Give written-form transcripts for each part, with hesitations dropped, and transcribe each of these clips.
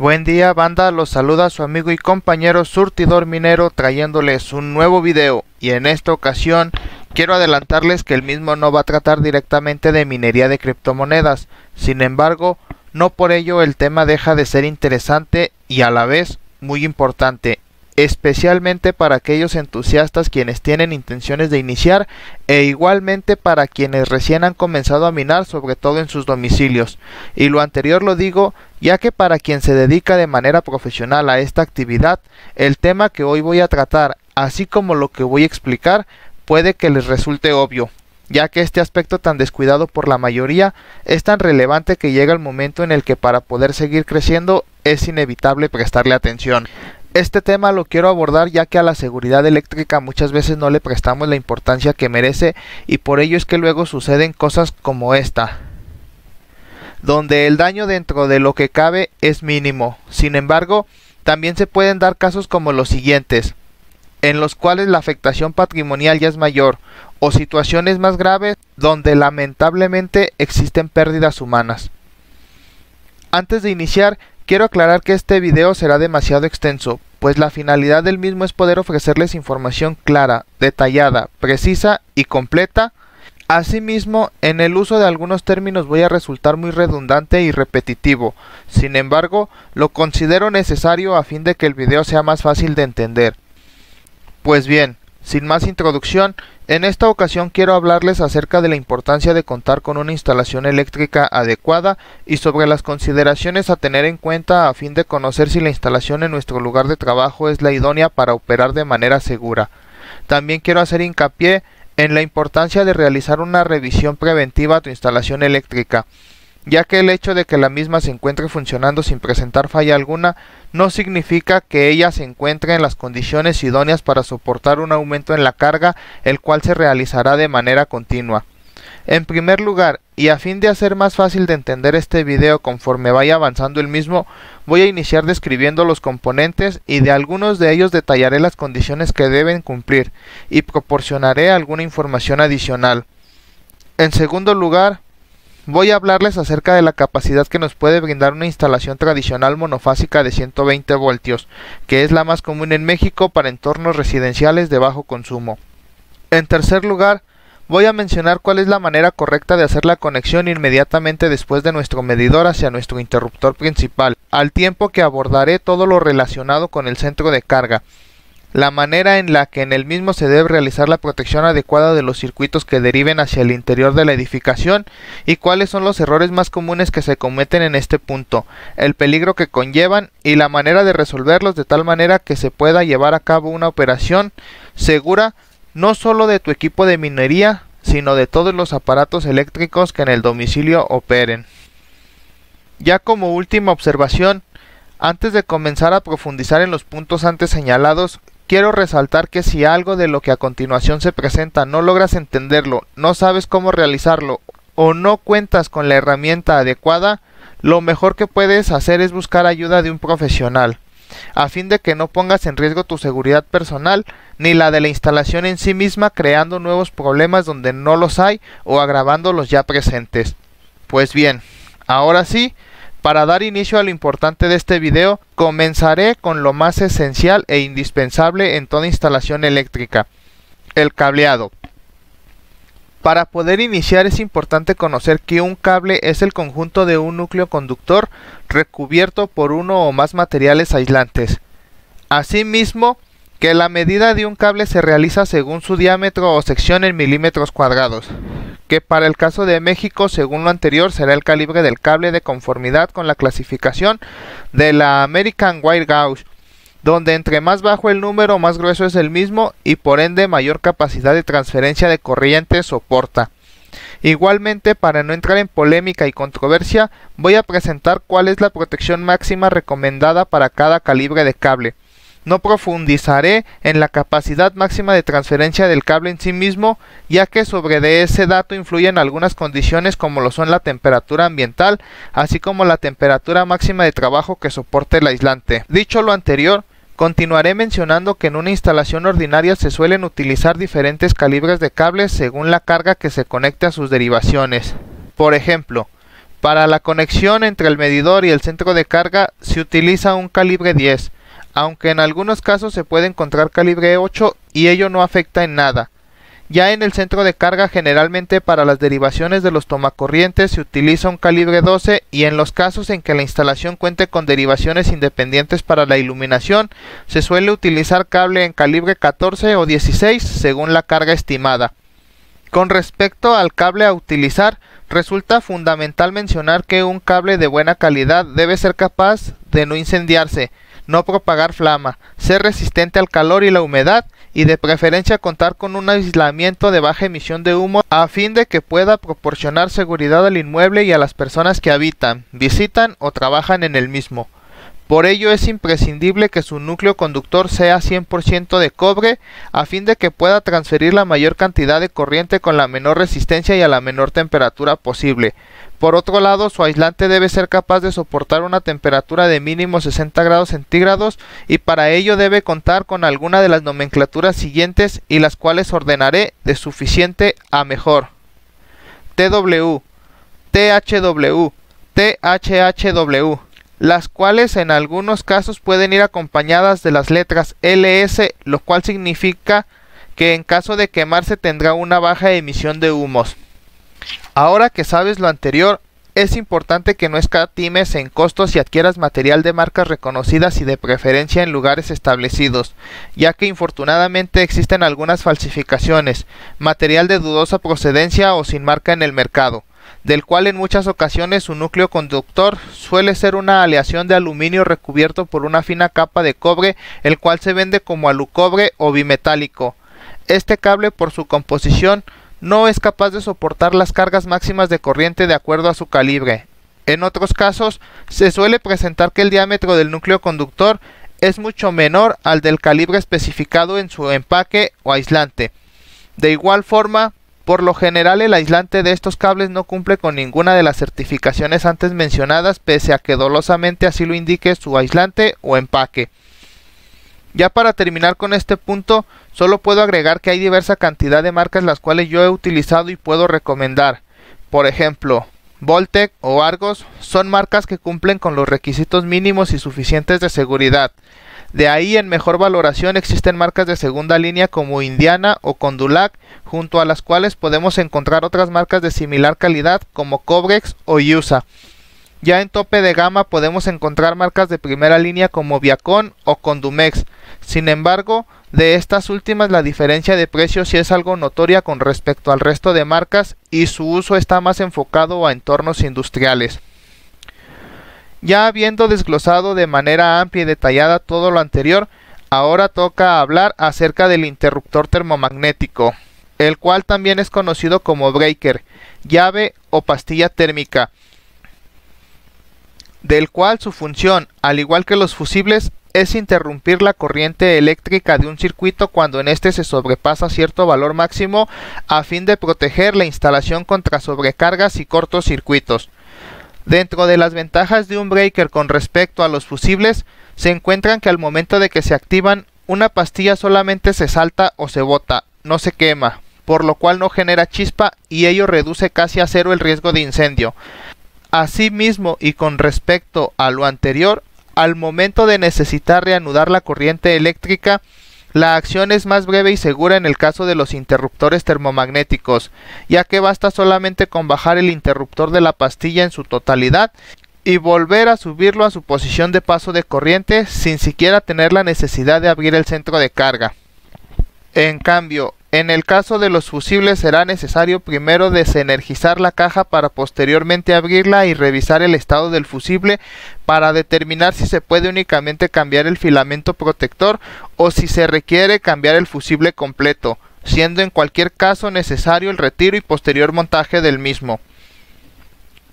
Buen día banda, los saluda su amigo y compañero Surtidor Minero trayéndoles un nuevo video, y en esta ocasión quiero adelantarles que el mismo no va a tratar directamente de minería de criptomonedas. Sin embargo, no por ello el tema deja de ser interesante y a la vez muy importante, especialmente para aquellos entusiastas quienes tienen intenciones de iniciar e igualmente para quienes recién han comenzado a minar, sobre todo en sus domicilios. Y lo anterior lo digo ya que para quien se dedica de manera profesional a esta actividad, el tema que hoy voy a tratar, así como lo que voy a explicar, puede que les resulte obvio, ya que este aspecto tan descuidado por la mayoría es tan relevante que llega el momento en el que para poder seguir creciendo es inevitable prestarle atención. Este tema lo quiero abordar ya que a la seguridad eléctrica muchas veces no le prestamos la importancia que merece, y por ello es que luego suceden cosas como esta, donde el daño dentro de lo que cabe es mínimo. Sin embargo, también se pueden dar casos como los siguientes, en los cuales la afectación patrimonial ya es mayor, o situaciones más graves donde lamentablemente existen pérdidas humanas. Antes de iniciar, quiero aclarar que este video será demasiado extenso, pues la finalidad del mismo es poder ofrecerles información clara, detallada, precisa y completa. Asimismo, en el uso de algunos términos voy a resultar muy redundante y repetitivo. Sin embargo, lo considero necesario a fin de que el video sea más fácil de entender. Pues bien, sin más introducción, en esta ocasión quiero hablarles acerca de la importancia de contar con una instalación eléctrica adecuada y sobre las consideraciones a tener en cuenta a fin de conocer si la instalación en nuestro lugar de trabajo es la idónea para operar de manera segura. También quiero hacer hincapié en la importancia de realizar una revisión preventiva a tu instalación eléctrica, ya que el hecho de que la misma se encuentre funcionando sin presentar falla alguna no significa que ella se encuentre en las condiciones idóneas para soportar un aumento en la carga, el cual se realizará de manera continua. En primer lugar, y a fin de hacer más fácil de entender este video conforme vaya avanzando el mismo, voy a iniciar describiendo los componentes y de algunos de ellos detallaré las condiciones que deben cumplir y proporcionaré alguna información adicional. En segundo lugar, voy a hablarles acerca de la capacidad que nos puede brindar una instalación tradicional monofásica de 120 voltios, que es la más común en México para entornos residenciales de bajo consumo. En tercer lugar, voy a mencionar cuál es la manera correcta de hacer la conexión inmediatamente después de nuestro medidor hacia nuestro interruptor principal, al tiempo que abordaré todo lo relacionado con el centro de carga, la manera en la que en el mismo se debe realizar la protección adecuada de los circuitos que deriven hacia el interior de la edificación y cuáles son los errores más comunes que se cometen en este punto, el peligro que conllevan y la manera de resolverlos de tal manera que se pueda llevar a cabo una operación segura no solo de tu equipo de minería, sino de todos los aparatos eléctricos que en el domicilio operen. Ya como última observación, antes de comenzar a profundizar en los puntos antes señalados, quiero resaltar que si algo de lo que a continuación se presenta no logras entenderlo, no sabes cómo realizarlo o no cuentas con la herramienta adecuada, lo mejor que puedes hacer es buscar ayuda de un profesional, a fin de que no pongas en riesgo tu seguridad personal ni la de la instalación en sí misma, creando nuevos problemas donde no los hay o agravando los ya presentes. Pues bien, ahora sí, para dar inicio a lo importante de este video, comenzaré con lo más esencial e indispensable en toda instalación eléctrica: el cableado. Para poder iniciar es importante conocer que un cable es el conjunto de un núcleo conductor recubierto por uno o más materiales aislantes. Asimismo, que la medida de un cable se realiza según su diámetro o sección en milímetros cuadrados, que para el caso de México, según lo anterior, será el calibre del cable de conformidad con la clasificación de la American Wire Gauge, donde entre más bajo el número más grueso es el mismo y por ende mayor capacidad de transferencia de corriente soporta. Igualmente, para no entrar en polémica y controversia, voy a presentar cuál es la protección máxima recomendada para cada calibre de cable. No profundizaré en la capacidad máxima de transferencia del cable en sí mismo, ya que sobre de ese dato influyen algunas condiciones como lo son la temperatura ambiental, así como la temperatura máxima de trabajo que soporte el aislante. Dicho lo anterior, continuaré mencionando que en una instalación ordinaria se suelen utilizar diferentes calibres de cables según la carga que se conecte a sus derivaciones. Por ejemplo, Para la conexión entre el medidor y el centro de carga se utiliza un calibre 10, aunque en algunos casos se puede encontrar calibre 8 y ello no afecta en nada. Ya en el centro de carga, generalmente para las derivaciones de los tomacorrientes se utiliza un calibre 12, y en los casos en que la instalación cuente con derivaciones independientes para la iluminación se suele utilizar cable en calibre 14 o 16 según la carga estimada. Con respecto al cable a utilizar, resulta fundamental mencionar que un cable de buena calidad debe ser capaz de no incendiarse, no propagar flama, ser resistente al calor y la humedad, y de preferencia contar con un aislamiento de baja emisión de humo a fin de que pueda proporcionar seguridad al inmueble y a las personas que habitan, visitan o trabajan en el mismo. Por ello es imprescindible que su núcleo conductor sea 100% de cobre a fin de que pueda transferir la mayor cantidad de corriente con la menor resistencia y a la menor temperatura posible. Por otro lado, su aislante debe ser capaz de soportar una temperatura de mínimo 60 grados centígrados, y para ello debe contar con alguna de las nomenclaturas siguientes, y las cuales ordenaré de suficiente a mejor: TW, THW, THHW, las cuales en algunos casos pueden ir acompañadas de las letras LS, lo cual significa que en caso de quemarse tendrá una baja emisión de humos. Ahora que sabes lo anterior, es importante que no escatimes en costos y adquieras material de marcas reconocidas y de preferencia en lugares establecidos, ya que infortunadamente existen algunas falsificaciones, material de dudosa procedencia o sin marca en el mercado, del cual en muchas ocasiones su núcleo conductor suele ser una aleación de aluminio recubierto por una fina capa de cobre, el cual se vende como alucobre o bimetálico. Este cable, por su composición, no es capaz de soportar las cargas máximas de corriente de acuerdo a su calibre. En otros casos, se suele presentar que el diámetro del núcleo conductor es mucho menor al del calibre especificado en su empaque o aislante. De igual forma, por lo general el aislante de estos cables no cumple con ninguna de las certificaciones antes mencionadas, pese a que dolosamente así lo indique su aislante o empaque. Ya para terminar con este punto, solo puedo agregar que hay diversa cantidad de marcas las cuales yo he utilizado y puedo recomendar. Por ejemplo, Voltec o Argos son marcas que cumplen con los requisitos mínimos y suficientes de seguridad. De ahí en mejor valoración existen marcas de segunda línea como Indiana o Condulac, junto a las cuales podemos encontrar otras marcas de similar calidad como Cobrex o USA. Ya en tope de gama podemos encontrar marcas de primera línea como Viacon o Condumex. Sin embargo, de estas últimas la diferencia de precios sí es algo notoria con respecto al resto de marcas, y su uso está más enfocado a entornos industriales. Ya habiendo desglosado de manera amplia y detallada todo lo anterior, ahora toca hablar acerca del interruptor termomagnético, el cual también es conocido como breaker, llave o pastilla térmica, del cual su función, al igual que los fusibles, es interrumpir la corriente eléctrica de un circuito cuando en este se sobrepasa cierto valor máximo, a fin de proteger la instalación contra sobrecargas y cortocircuitos. Dentro de las ventajas de un breaker con respecto a los fusibles, se encuentran que al momento de que se activan, una pastilla solamente se salta o se bota, no se quema, por lo cual no genera chispa, y ello reduce casi a cero el riesgo de incendio. Asimismo, y con respecto a lo anterior, al momento de necesitar reanudar la corriente eléctrica, la acción es más breve y segura en el caso de los interruptores termomagnéticos, ya que basta solamente con bajar el interruptor de la pastilla en su totalidad y volver a subirlo a su posición de paso de corriente sin siquiera tener la necesidad de abrir el centro de carga. En cambio, en el caso de los fusibles será necesario primero desenergizar la caja para posteriormente abrirla y revisar el estado del fusible para determinar si se puede únicamente cambiar el filamento protector o si se requiere cambiar el fusible completo, siendo en cualquier caso necesario el retiro y posterior montaje del mismo.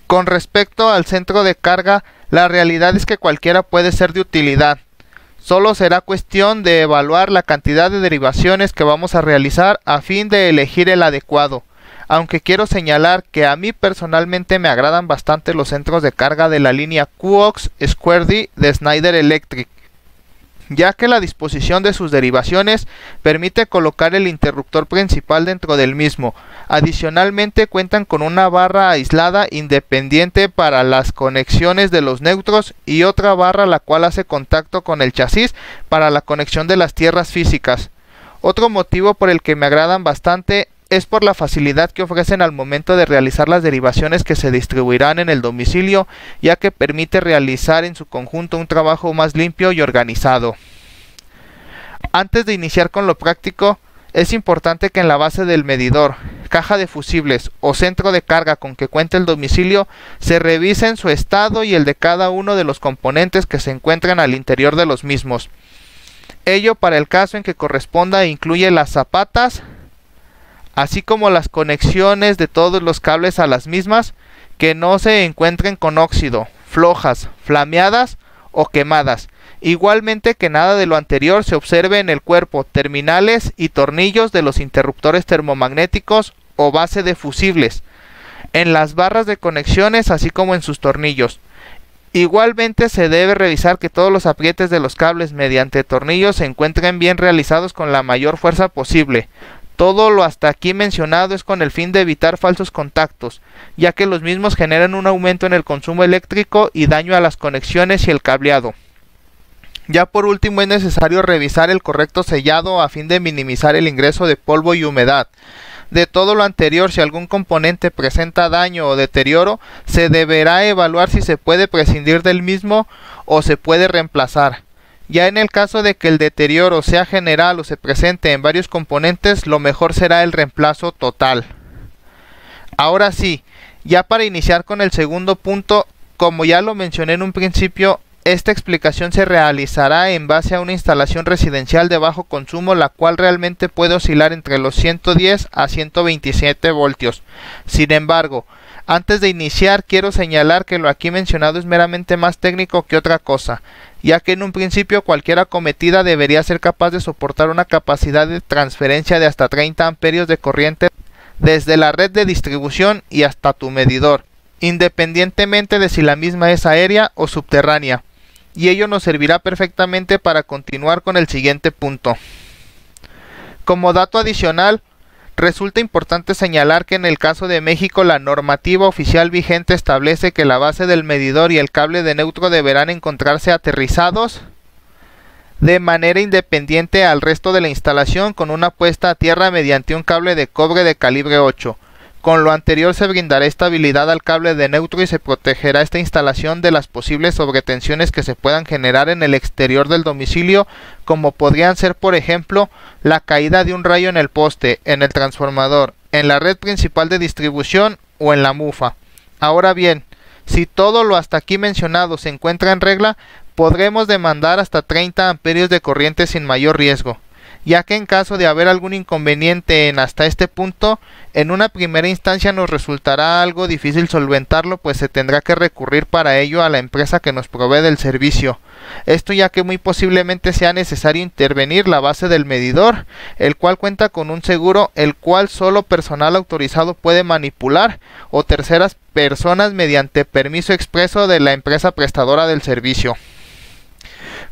Con respecto al centro de carga, la realidad es que cualquiera puede ser de utilidad. Solo será cuestión de evaluar la cantidad de derivaciones que vamos a realizar a fin de elegir el adecuado, aunque quiero señalar que a mí personalmente me agradan bastante los centros de carga de la línea QOX Square D de Schneider Electric, ya que la disposición de sus derivaciones permite colocar el interruptor principal dentro del mismo. Adicionalmente cuentan con una barra aislada independiente para las conexiones de los neutros y otra barra la cual hace contacto con el chasis para la conexión de las tierras físicas. Otro motivo por el que me agradan bastante es por la facilidad que ofrecen al momento de realizar las derivaciones que se distribuirán en el domicilio, ya que permite realizar en su conjunto un trabajo más limpio y organizado. Antes de iniciar con lo práctico, es importante que en la base del medidor, caja de fusibles o centro de carga con que cuente el domicilio se revisen su estado y el de cada uno de los componentes que se encuentran al interior de los mismos. Ello para el caso en que corresponda e incluye las zapatas, así como las conexiones de todos los cables a las mismas, que no se encuentren con óxido, flojas, flameadas o quemadas. Igualmente que nada de lo anterior se observe en el cuerpo, terminales y tornillos de los interruptores termomagnéticos o base de fusibles, en las barras de conexiones así como en sus tornillos. Igualmente se debe revisar que todos los aprietes de los cables mediante tornillos se encuentren bien realizados con la mayor fuerza posible. Todo lo hasta aquí mencionado es con el fin de evitar falsos contactos, ya que los mismos generan un aumento en el consumo eléctrico y daño a las conexiones y el cableado. Ya por último es necesario revisar el correcto sellado a fin de minimizar el ingreso de polvo y humedad. De todo lo anterior, si algún componente presenta daño o deterioro, se deberá evaluar si se puede prescindir del mismo o se puede reemplazar. Ya en el caso de que el deterioro sea general o se presente en varios componentes, lo mejor será el reemplazo total. Ahora sí, ya para iniciar con el segundo punto, como ya lo mencioné en un principio, esta explicación se realizará en base a una instalación residencial de bajo consumo, la cual realmente puede oscilar entre los 110 a 127 voltios. Sin embargo, antes de iniciar quiero señalar que lo aquí mencionado es meramente más técnico que otra cosa, ya que en un principio cualquier acometida debería ser capaz de soportar una capacidad de transferencia de hasta 30 amperios de corriente desde la red de distribución y hasta tu medidor, independientemente de si la misma es aérea o subterránea. Y ello nos servirá perfectamente para continuar con el siguiente punto. Como dato adicional, resulta importante señalar que en el caso de México la normativa oficial vigente establece que la base del medidor y el cable de neutro deberán encontrarse aterrizados de manera independiente al resto de la instalación con una puesta a tierra mediante un cable de cobre de calibre 8. Con lo anterior se brindará estabilidad al cable de neutro y se protegerá esta instalación de las posibles sobretensiones que se puedan generar en el exterior del domicilio, como podrían ser por ejemplo la caída de un rayo en el poste, en el transformador, en la red principal de distribución o en la mufa. Ahora bien, si todo lo hasta aquí mencionado se encuentra en regla, podremos demandar hasta 30 amperios de corriente sin mayor riesgo, ya que en caso de haber algún inconveniente hasta este punto, en una primera instancia nos resultará algo difícil solventarlo, pues se tendrá que recurrir para ello a la empresa que nos provee del servicio. Esto ya que muy posiblemente sea necesario intervenir la base del medidor, el cual cuenta con un seguro, el cual solo personal autorizado puede manipular o terceras personas mediante permiso expreso de la empresa prestadora del servicio.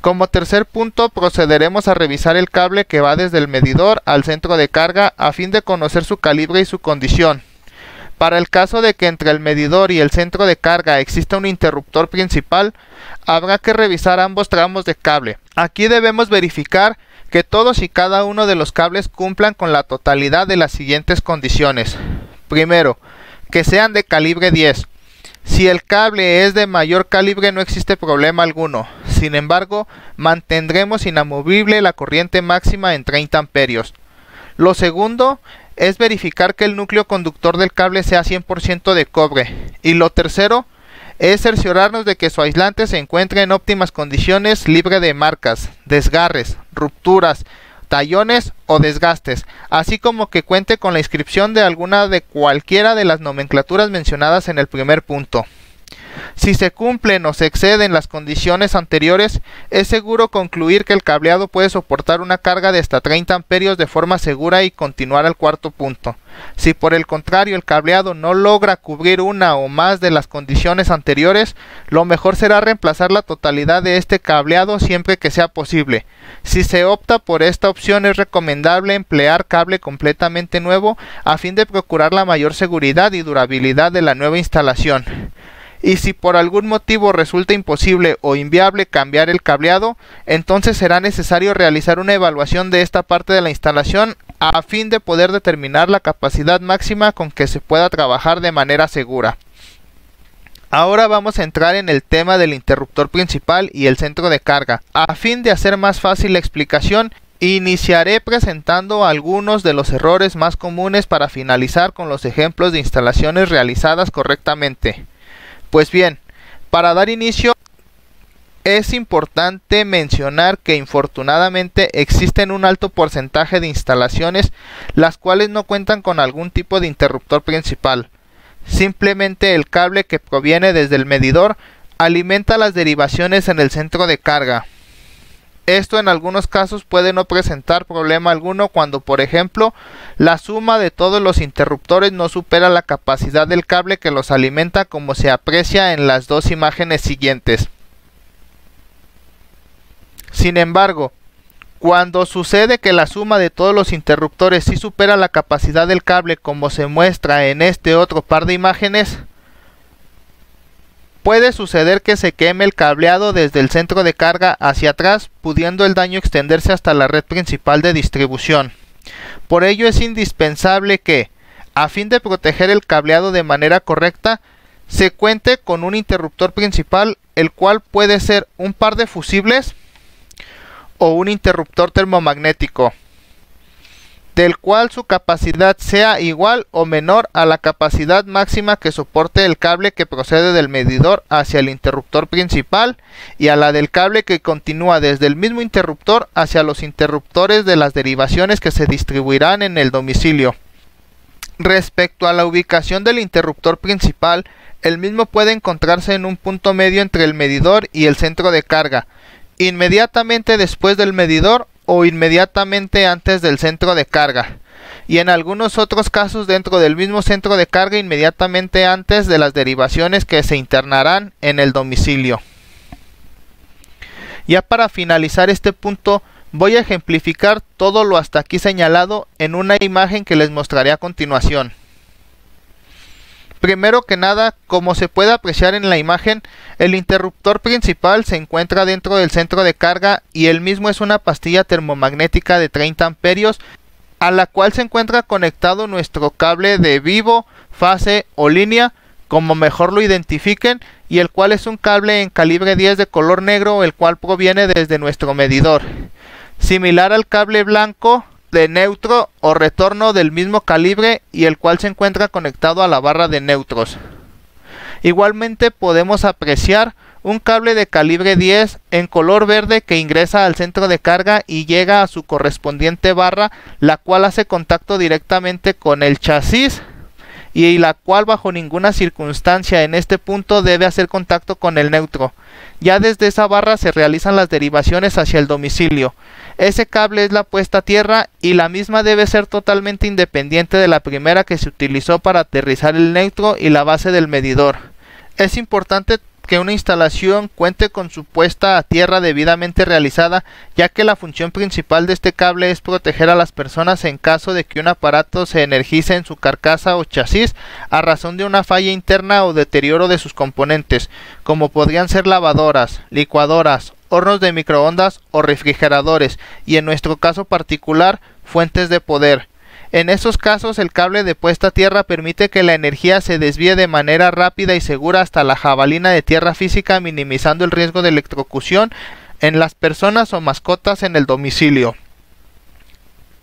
Como tercer punto, procederemos a revisar el cable que va desde el medidor al centro de carga a fin de conocer su calibre y su condición. Para el caso de que entre el medidor y el centro de carga exista un interruptor principal, habrá que revisar ambos tramos de cable. Aquí debemos verificar que todos y cada uno de los cables cumplan con la totalidad de las siguientes condiciones. Primero, que sean de calibre 10. Si el cable es de mayor calibre no existe problema alguno. Sin embargo, mantendremos inamovible la corriente máxima en 30 amperios. Lo segundo es verificar que el núcleo conductor del cable sea 100% de cobre. Y lo tercero es cerciorarnos de que su aislante se encuentre en óptimas condiciones, libre de marcas, desgarres, rupturas, tallones o desgastes, así como que cuente con la inscripción de alguna de cualquiera de las nomenclaturas mencionadas en el primer punto. Si se cumplen o se exceden las condiciones anteriores, es seguro concluir que el cableado puede soportar una carga de hasta 30 amperios de forma segura y continuar al cuarto punto. Si por el contrario el cableado no logra cubrir una o más de las condiciones anteriores, lo mejor será reemplazar la totalidad de este cableado siempre que sea posible. Si se opta por esta opción, es recomendable emplear cable completamente nuevo a fin de procurar la mayor seguridad y durabilidad de la nueva instalación. Y si por algún motivo resulta imposible o inviable cambiar el cableado, entonces será necesario realizar una evaluación de esta parte de la instalación a fin de poder determinar la capacidad máxima con que se pueda trabajar de manera segura. Ahora vamos a entrar en el tema del interruptor principal y el centro de carga. A fin de hacer más fácil la explicación, iniciaré presentando algunos de los errores más comunes para finalizar con los ejemplos de instalaciones realizadas correctamente. Pues bien, para dar inicio, es importante mencionar que infortunadamente existen un alto porcentaje de instalaciones las cuales no cuentan con algún tipo de interruptor principal. Simplemente el cable que proviene desde el medidor alimenta las derivaciones en el centro de carga. Esto en algunos casos puede no presentar problema alguno cuando, por ejemplo, la suma de todos los interruptores no supera la capacidad del cable que los alimenta, como se aprecia en las dos imágenes siguientes. Sin embargo, cuando sucede que la suma de todos los interruptores sí supera la capacidad del cable, como se muestra en este otro par de imágenes, puede suceder que se queme el cableado desde el centro de carga hacia atrás, pudiendo el daño extenderse hasta la red principal de distribución. Por ello es indispensable que, a fin de proteger el cableado de manera correcta, se cuente con un interruptor principal, el cual puede ser un par de fusibles o un interruptor termomagnético, del cual su capacidad sea igual o menor a la capacidad máxima que soporte el cable que procede del medidor hacia el interruptor principal y a la del cable que continúa desde el mismo interruptor hacia los interruptores de las derivaciones que se distribuirán en el domicilio. Respecto a la ubicación del interruptor principal, el mismo puede encontrarse en un punto medio entre el medidor y el centro de carga, inmediatamente después del medidor o inmediatamente antes del centro de carga, y en algunos otros casos dentro del mismo centro de carga inmediatamente antes de las derivaciones que se internarán en el domicilio. Ya para finalizar este punto, voy a ejemplificar todo lo hasta aquí señalado en una imagen que les mostraré a continuación. Primero que nada, como se puede apreciar en la imagen, el interruptor principal se encuentra dentro del centro de carga y el mismo es una pastilla termomagnética de 30 amperios a la cual se encuentra conectado nuestro cable de vivo, fase o línea, como mejor lo identifiquen, y el cual es un cable en calibre 10 de color negro, el cual proviene desde nuestro medidor, similar al cable blanco de neutro o retorno del mismo calibre y el cual se encuentra conectado a la barra de neutros. Igualmente podemos apreciar un cable de calibre 10 en color verde que ingresa al centro de carga y llega a su correspondiente barra, la cual hace contacto directamente con el chasis y la cual bajo ninguna circunstancia en este punto debe hacer contacto con el neutro. Ya desde esa barra se realizan las derivaciones hacia el domicilio. Ese cable es la puesta a tierra y la misma debe ser totalmente independiente de la primera que se utilizó para aterrizar el neutro y la base del medidor. Es importante que una instalación cuente con su puesta a tierra debidamente realizada, ya que la función principal de este cable es proteger a las personas en caso de que un aparato se energice en su carcasa o chasis a razón de una falla interna o deterioro de sus componentes, como podrían ser lavadoras, licuadoras, hornos de microondas o refrigeradores, y en nuestro caso particular, fuentes de poder. En esos casos, el cable de puesta a tierra permite que la energía se desvíe de manera rápida y segura hasta la jabalina de tierra física, minimizando el riesgo de electrocución en las personas o mascotas en el domicilio.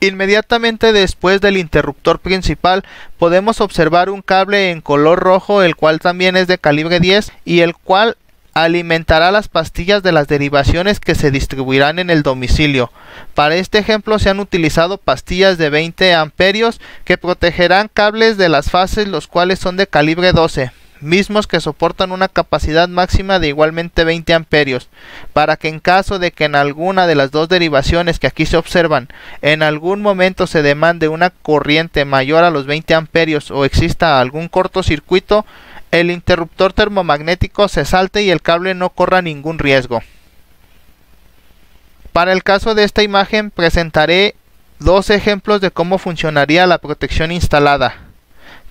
Inmediatamente después del interruptor principal podemos observar un cable en color rojo, el cual también es de calibre 10 y el cual alimentará las pastillas de las derivaciones que se distribuirán en el domicilio. Para este ejemplo se han utilizado pastillas de 20 amperios que protegerán cables de las fases, los cuales son de calibre 12, mismos que soportan una capacidad máxima de igualmente 20 amperios, para que en caso de que en alguna de las dos derivaciones que aquí se observan, en algún momento se demande una corriente mayor a los 20 amperios o exista algún cortocircuito, el interruptor termomagnético se salte y el cable no corra ningún riesgo. Para el caso de esta imagen presentaré dos ejemplos de cómo funcionaría la protección instalada.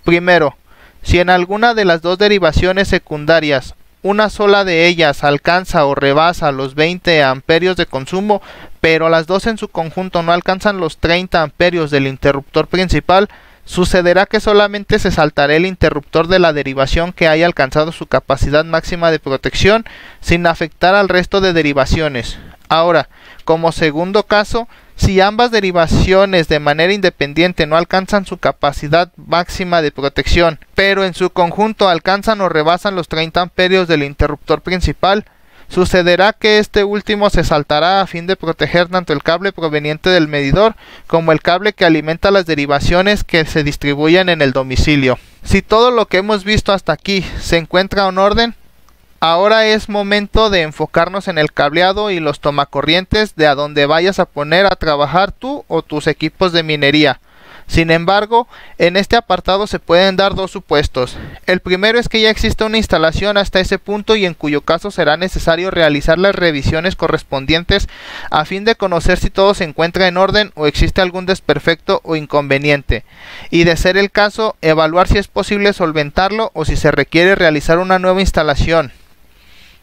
Primero, si en alguna de las dos derivaciones secundarias una sola de ellas alcanza o rebasa los 20 amperios de consumo, pero las dos en su conjunto no alcanzan los 30 amperios del interruptor principal, sucederá que solamente se saltará el interruptor de la derivación que haya alcanzado su capacidad máxima de protección sin afectar al resto de derivaciones. Ahora, como segundo caso, si ambas derivaciones de manera independiente no alcanzan su capacidad máxima de protección, pero en su conjunto alcanzan o rebasan los 30 amperios del interruptor principal, sucederá que este último se saltará a fin de proteger tanto el cable proveniente del medidor como el cable que alimenta las derivaciones que se distribuyen en el domicilio. Si todo lo que hemos visto hasta aquí se encuentra en orden, ahora es momento de enfocarnos en el cableado y los tomacorrientes de a donde vayas a poner a trabajar tú o tus equipos de minería. Sin embargo, en este apartado se pueden dar dos supuestos. El primero es que ya existe una instalación hasta ese punto y en cuyo caso será necesario realizar las revisiones correspondientes a fin de conocer si todo se encuentra en orden o existe algún desperfecto o inconveniente, y de ser el caso, evaluar si es posible solventarlo o si se requiere realizar una nueva instalación.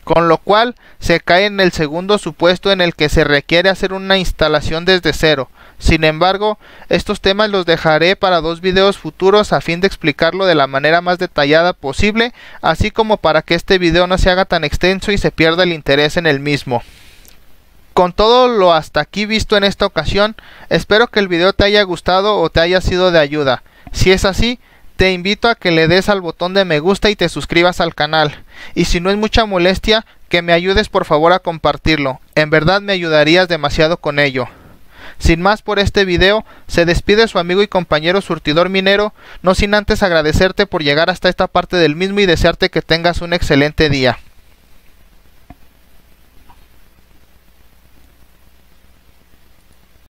Con lo cual se cae en el segundo supuesto en el que se requiere hacer una instalación desde cero. Sin embargo, estos temas los dejaré para dos videos futuros a fin de explicarlo de la manera más detallada posible, así como para que este video no se haga tan extenso y se pierda el interés en el mismo. Con todo lo hasta aquí visto en esta ocasión, espero que el video te haya gustado o te haya sido de ayuda. Si es así, te invito a que le des al botón de me gusta y te suscribas al canal. Y si no es mucha molestia, que me ayudes por favor a compartirlo. En verdad me ayudarías demasiado con ello. Sin más por este video, se despide su amigo y compañero surtidor minero, no sin antes agradecerte por llegar hasta esta parte del mismo y desearte que tengas un excelente día.